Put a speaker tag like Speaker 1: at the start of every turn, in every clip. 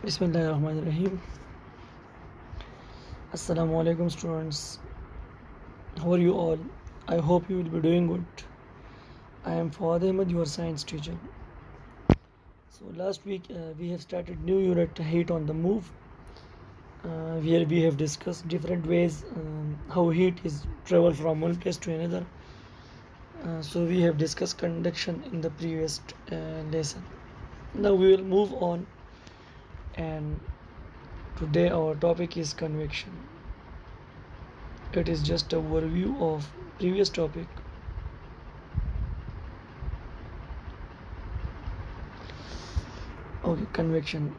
Speaker 1: Bismillahirrahmanirrahim. Assalamu alaikum students. How are you all? I hope you will be doing good. I am Fawad Ahmed, your science teacher. So last week we have started new unit Heat on the Move, where we have discussed different ways how heat is travel from one place to another. So we have discussed conduction in the previous lesson. Now we will move on, and today our topic is convection. It is just a overview of previous topic. Okay, convection.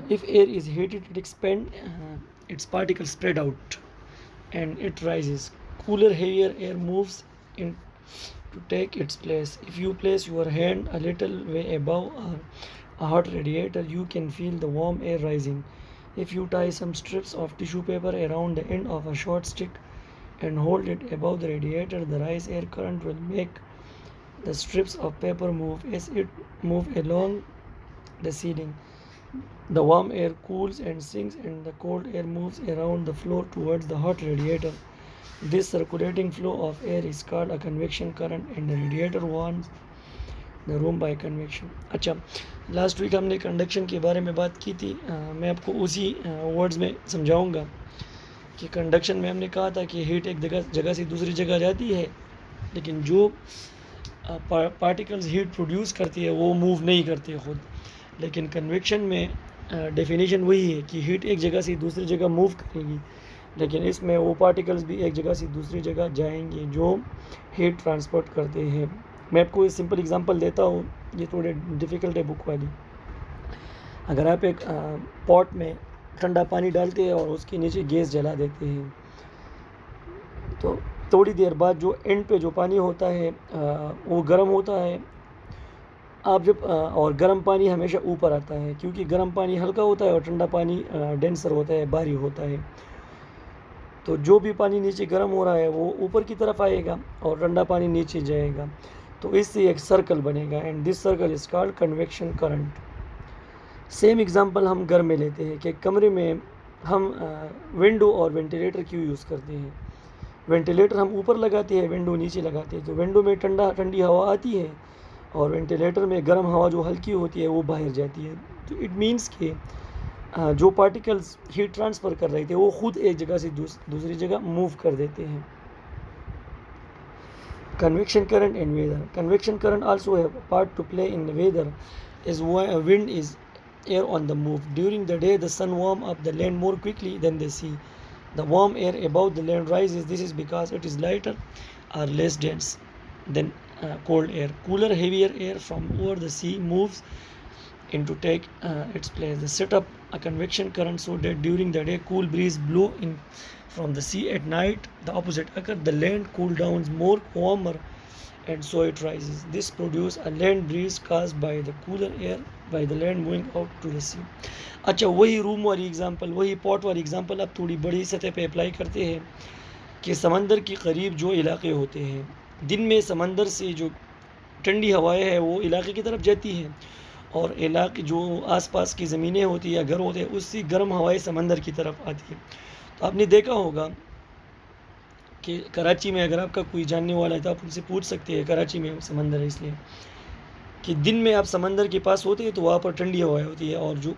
Speaker 1: If air is heated, it expands, its particles spread out, and it rises. Cooler, heavier air moves in to take its place. If you place your hand a little way above a hot radiator, you can feel the warm air rising. If you tie some strips of tissue paper around the end of a short stick and hold it above the radiator, the rise air current will make the strips of paper move. As it moves along the ceiling, the warm air cools and sinks, and the cold air moves around the floor towards the hot radiator. This circulating flow of air is called a convection current, and the radiator warms the room by convection. अच्छा, last week हमने conduction के बारे में बात की थी. मैं आपको उसी वर्ड्स में समझाऊंगा कि कंडक्शन में हमने कहा था कि हीट एक जगह से दूसरी जगह जाती है, लेकिन जो पार्टिकल्स हीट प्रोड्यूस करती है वो मूव नहीं करती है खुद. लेकिन कन्वेक्शन में डेफिनेशन वही है कि हीट एक जगह से दूसरी जगह मूव करेगी, लेकिन इसमें वो पार्टिकल्स भी एक जगह से दूसरी जगह जाएंगे जो हीट ट्रांसपोर्ट करते हैं. मैं आपको एक सिंपल एग्जांपल देता हूँ, ये थोड़े डिफ़िकल्ट है बुक वाली. अगर आप एक पॉट में ठंडा पानी डालते हैं और उसके नीचे गैस जला देते हैं, तो थोड़ी देर बाद जो एंड पे जो पानी होता है वो गर्म होता है. आप जब और गर्म पानी हमेशा ऊपर आता है, क्योंकि गर्म पानी हल्का होता है और ठंडा पानी डेंसर होता है, भारी होता है. तो जो भी पानी नीचे गर्म हो रहा है वो ऊपर की तरफ आएगा और ठंडा पानी नीचे जाएगा. तो इससे एक सर्कल बनेगा, and this circle is called convection current. Same example हम घर में लेते हैं कि कमरे में हम विंडो और वेंटिलेटर क्यों यूज़ करते हैं. वेंटिलेटर हम ऊपर लगाते हैं, विंडो नीचे लगाते हैं. तो विंडो में ठंडी हवा आती है और वेंटिलेटर में गर्म हवा जो हल्की होती है वो बाहर जाती है. तो इट मीन्स कि जो पार्टिकल्स हीट ट्रांसफ़र कर रहे थे वो खुद एक जगह से दूसरी जगह मूव कर देते हैं. Convection current and weather. Convection current also have a part to play in the weather, as wind is air on the move. During the day, the sun warms up the land more quickly than the sea. The warm air above the land rises. This is because it is lighter or less dense than cold air. Cooler, heavier air from over the sea moves in to take its place. They set up a convection current so that during the day, cool breeze blow in from the sea. At night, the opposite occurs. The land cool down more warmer, and so it rises. This produces a land breeze caused by the cooler air by the land moving out to the sea. अच्छा, वही room वाली example, वही pot वाली example अब थोड़ी बड़ी सतह पे अप्लाई करते हैं कि समंदर के करीब जो इलाके होते हैं, दिन में समंदर से जो ठंडी हवाएं हैं वो इलाके की तरफ जाती हैं, और इलाके जो आसपास की ज़मीनें होती हैं या घर होते हैं उससे गर्म हवाएं समंदर की तरफ आती है. तो आपने देखा होगा कि कराची में अगर आपका कोई जानने वाला है तो आप उनसे पूछ सकते हैं, कराची में समंदर है इसलिए कि दिन में आप समंदर के पास होते हैं तो वहाँ पर ठंडी हवाएं होती है, और जो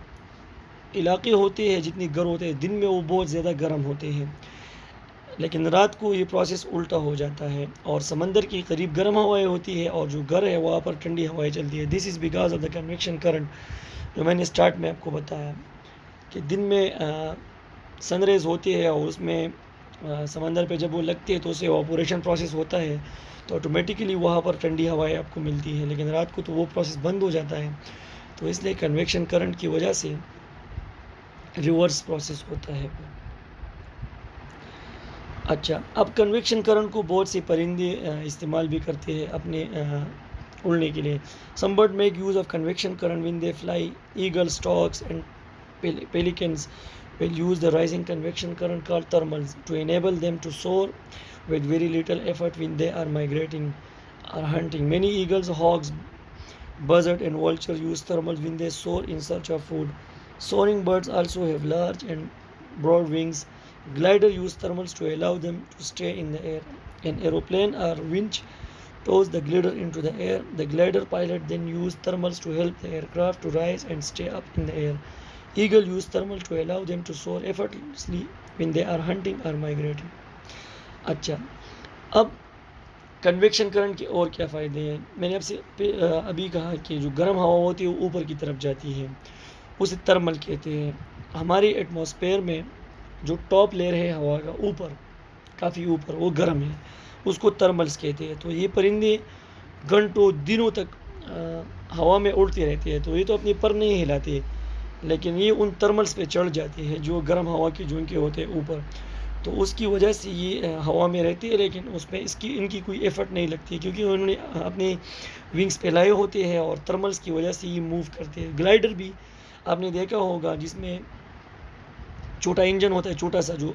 Speaker 1: इलाके होते हैं जितने घर होते हैं दिन में वो बहुत ज़्यादा गर्म होते हैं. लेकिन रात को ये प्रोसेस उल्टा हो जाता है और समंदर के करीब गर्म हवाएं होती है और जो घर है वहाँ पर ठंडी हवाएं चलती है. This is because of the convection current, जो मैंने स्टार्ट में आपको बताया कि दिन में सनरेज होती है और उसमें समंदर पे जब वो लगती है तो उससे ऑपरेशन प्रोसेस होता है, तो ऑटोमेटिकली वहाँ पर ठंडी हवाएं आपको मिलती है. लेकिन रात को तो वो प्रोसेस बंद हो जाता है, तो इसलिए कन्वेक्शन करंट की वजह से रिवर्स प्रोसेस होता है. अच्छा, अब कन्वेक्शन करंट को बहुत से परिंदे इस्तेमाल भी करते हैं अपने उड़ने के लिए. Some bird make use of convection current when they fly. Eagle, storks and pelicans will use the rising convection current called thermals to enable them to soar with very little effort when they are migrating or hunting. Many eagles, hawks, buzzards and vultures use thermals when they soar in search of food. Soaring birds also have large and broad wings. Glider use thermals to allow them to stay in the air. An aeroplane or winch tows the glider into the air. The glider pilot then use thermals to help the aircraft to rise and stay up in the air. Eagle use thermal to allow them to soar effortlessly when they are hunting or migrating. अच्छा, अब convection current के और क्या फ़ायदे हैं? मैंने आपसे अभी कहा कि जो गर्म हवा होती है वो ऊपर की तरफ जाती है, उसे थर्मल कहते हैं। हमारे एटमॉस्फेयर में जो टॉप लेयर है हवा का ऊपर, काफ़ी ऊपर, वो गर्म है, उसको थर्मल्स कहते हैं। तो ये परिंदे घंटों दिनों तक हवा में उड़ते रहते हैं, तो ये तो अपनी पर नहीं हिलाते, लेकिन ये उन थर्मल्स पे चढ़ जाती है जो गर्म हवा के झोंके होते हैं ऊपर। तो उसकी वजह से ये हवा में रहती है, लेकिन उसमें इनकी कोई एफर्ट नहीं लगती, क्योंकि उन्होंने अपने विंग्स फैलाए होते हैं और थर्मल्स की वजह से ये मूव करते हैं। ग्लाइडर भी आपने देखा होगा, जिसमें छोटा इंजन होता है, छोटा सा जो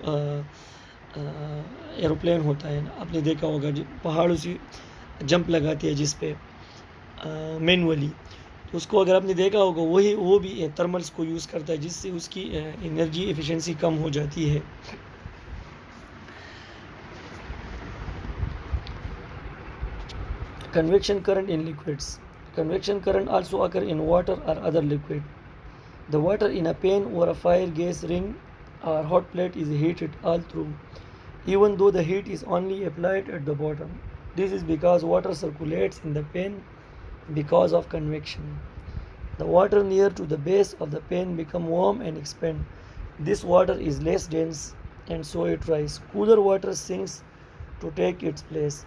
Speaker 1: एरोप्लेन होता है, आपने देखा होगा पहाड़ों से जंप लगाती है जिस पे मैनुअली, तो उसको अगर आपने देखा होगा वो भी थर्मल्स को यूज़ करता है, जिससे उसकी एनर्जी एफिशिएंसी कम हो जाती है। Convection current in liquids. Convection current also occur in water or other liquid. The water in a pan or a fire gas ring or hot plate is heated all through, even though the heat is only applied at the bottom. This is because water circulates in the pan because of convection. The water near to the base of the pan become warm and expand. This water is less dense and so it rises. Cooler water sinks to take its place.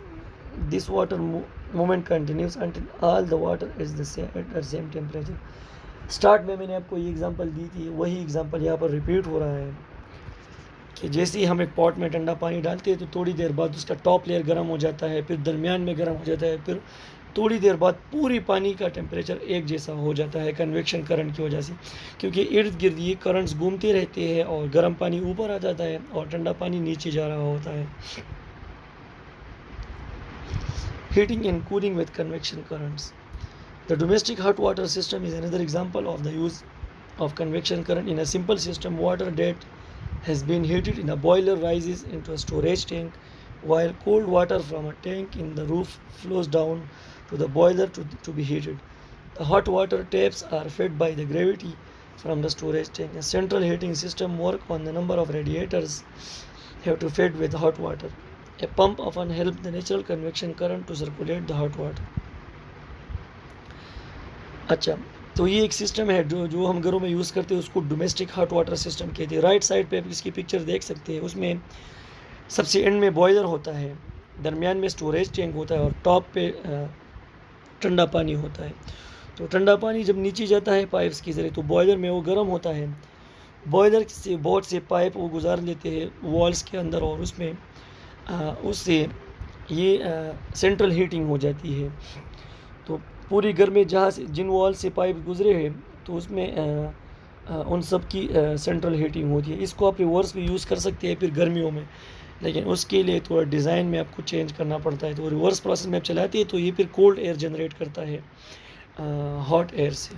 Speaker 1: This water movement continues until all the water is at the same temperature. Start में मैंने आपको ये example दी थी, वही example यहाँ पर repeat हो रहा है कि जैसे ही हम एक पॉट में ठंडा पानी डालते हैं तो थोड़ी देर बाद उसका टॉप लेयर गर्म हो जाता है, फिर दरमियान में गर्म हो जाता है, फिर थोड़ी देर बाद पूरी पानी का टेम्परेचर एक जैसा हो जाता है कन्वेक्शन करंट की वजह से, क्योंकि इर्द गिर्द ये करंट्स घूमते रहते हैं और गर्म पानी ऊपर आ जाता है और ठंडा पानी नीचे जा रहा होता है। Heating and cooling with convection currents. The domestic hot water system is another example of the use of convection current. In a simple system, water that has been heated in a boiler rises into a storage tank, while cold water from a tank in the roof flows down to the boiler to be heated. The hot water taps are fed by the gravity from the storage tank. A central heating system works on the number of radiators have to fed with hot water. A pump often helps the natural convection current to circulate the hot water. अच्छा, तो ये एक system है जो हम घरों में use करते हैं, उसको डोमेस्टिक हॉट वाटर सिस्टम कहते हैं। राइट साइड पे आप इसकी पिक्चर देख सकते हैं, उसमें सबसे एंड में बॉयलर होता है, दरमियान में स्टोरेज टैंक होता है और टॉप पे ठंडा पानी होता है। तो ठंडा पानी जब नीचे जाता है पाइप्स के ज़रिए तो बॉयलर में वो गर्म होता है। बॉयलर से बहुत से पाइप वो गुजार लेते हैं वॉल्स के अंदर और उसमें उससे ये सेंट्रल हीटिंग हो जाती है। तो पूरी घर में जहाँ से जिन वॉल से पाइप गुजरे हैं तो उसमें उन सब की सेंट्रल हीटिंग होती है। इसको आप रिवर्स भी यूज़ कर सकते हैं फिर गर्मियों में, लेकिन उसके लिए थोड़ा डिज़ाइन में आपको चेंज करना पड़ता है। तो रिवर्स प्रोसेस में आप चलाते हैं तो ये फिर कोल्ड एयर जनरेट करता है हॉट एयर से।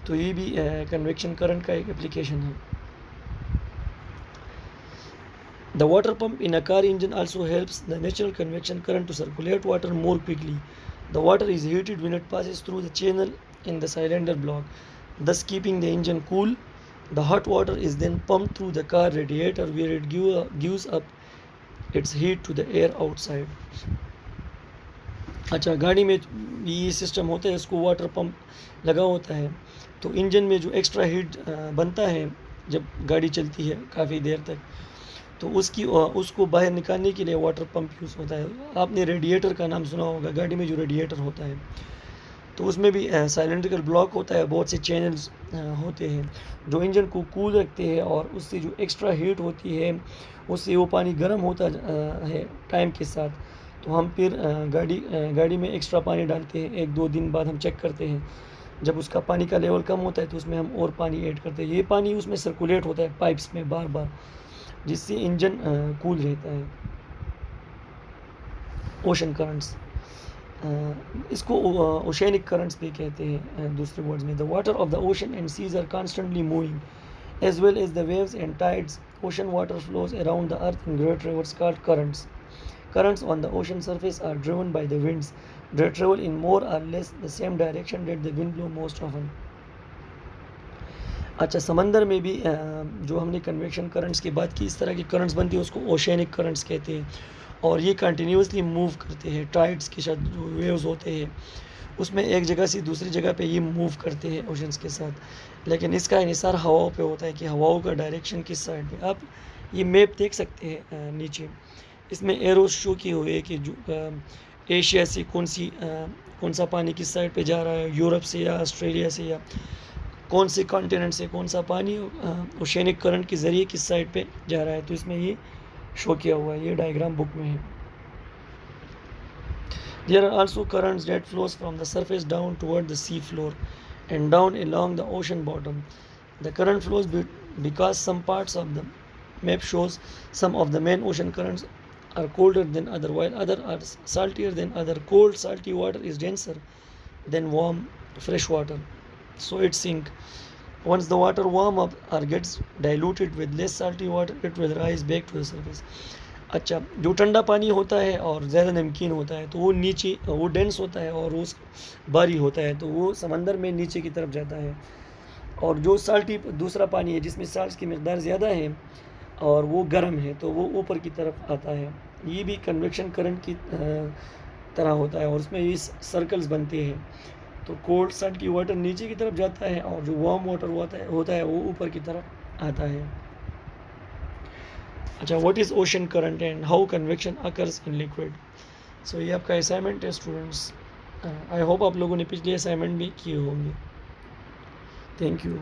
Speaker 1: तो ये भी कन्वेक्शन करंट का एक एप्लीकेशन है। The water pump in a car engine also helps the natural convection current to circulate water more quickly. The water is heated when it passes through the channel in the cylinder block, thus keeping the engine cool. The hot water is then pumped through the car radiator where it gives up its heat to the air outside. अच्छा, गाड़ी में ये system होता है, इसको water pump लगा होता है तो इंजन में जो एक्स्ट्रा हीट बनता है जब गाड़ी चलती है काफ़ी देर तक, तो उसको बाहर निकालने के लिए वाटर पंप यूज़ होता है। आपने रेडिएटर का नाम सुना होगा, गाड़ी में जो रेडिएटर होता है तो उसमें भी साइलेंड्रिकल ब्लॉक होता है, बहुत से चैनल्स होते हैं जो इंजन को कूल रखते हैं और उससे जो एक्स्ट्रा हीट होती है उससे वो पानी गर्म होता है टाइम के साथ। तो हम फिर गाड़ी में एक्स्ट्रा पानी डालते हैं, 1-2 दिन बाद हम चेक करते हैं, जब उसका पानी का लेवल कम होता है तो उसमें हम और पानी ऐड करते हैं। ये पानी उसमें सर्कुलेट होता है पाइप्स में बार बार, जिससे इंजन कूल रहता है। ओशन करंट्स, इसको ओशेनिक करंट्स भी कहते हैं दूसरे वर्ड्स में। The water of the ocean and seas are constantly moving as well as the waves and tides. Ocean water flows around the earth in great rivers called currents. Currents on the ocean surface are driven by the winds that travel in more or less the same direction that the wind blow most often. अच्छा, समंदर में भी जो हमने convection currents की बात की, इस तरह की करंट्स बनती है उसको ओशियनिक करंट्स कहते हैं, और ये कंटिन्यूसली मूव करते हैं। टाइड्स के साथ जो वेव्स होते हैं उसमें एक जगह से दूसरी जगह पे ये मूव करते हैं ओशंस के साथ, लेकिन इसका इन्हिसार हवाओं पे होता है कि हवाओं का डायरेक्शन किस साइड पे। आप ये मैप देख सकते हैं नीचे, इसमें एरोस शो किए हुए हैं कि जो एशिया से कौन सा पानी किस साइड पे जा रहा है, यूरोप से या ऑस्ट्रेलिया से, या कौन से कॉन्टिनेंट से कौन सा पानी ओशियनिक करंट के ज़रिए किस साइड पे जा रहा है। तो इसमें ये शो किया हुआ है, ये डायग्राम बुक में है। There are also currents that flows from the surface down toward the sea floor and down along the ocean bottom. The current flows because some parts of the map shows some of the main ocean currents are colder than other, while other are saltier than other. Cold salty water is denser than warm fresh water, so it sink. Once the water warm up or gets diluted with less salty water, it will rise back to the surface. अच्छा, जो ठंडा पानी होता है और ज़्यादा नमकीन होता है तो वो नीचे, वो डेंस होता है और वो भारी होता है, तो वो समंदर में नीचे की तरफ जाता है। और जो साल्टी दूसरा पानी है जिसमें साल्ट की मकदार ज़्यादा है और वो गर्म है, तो वो ऊपर की तरफ आता है। ये भी कन्वेक्शन करंट की तरह होता है और उसमें ये सर्कल्स बनते हैं। तो कोल्ड साल्टी वाटर नीचे की तरफ जाता है और जो वार्म वाटर होता है वो ऊपर की तरफ आता है। अच्छा, what is ocean current and how convection occurs in liquid. So ये आपका असाइनमेंट है स्टूडेंट्स। आई होप आप लोगों ने पिछले असाइनमेंट भी किए होंगे। Thank you.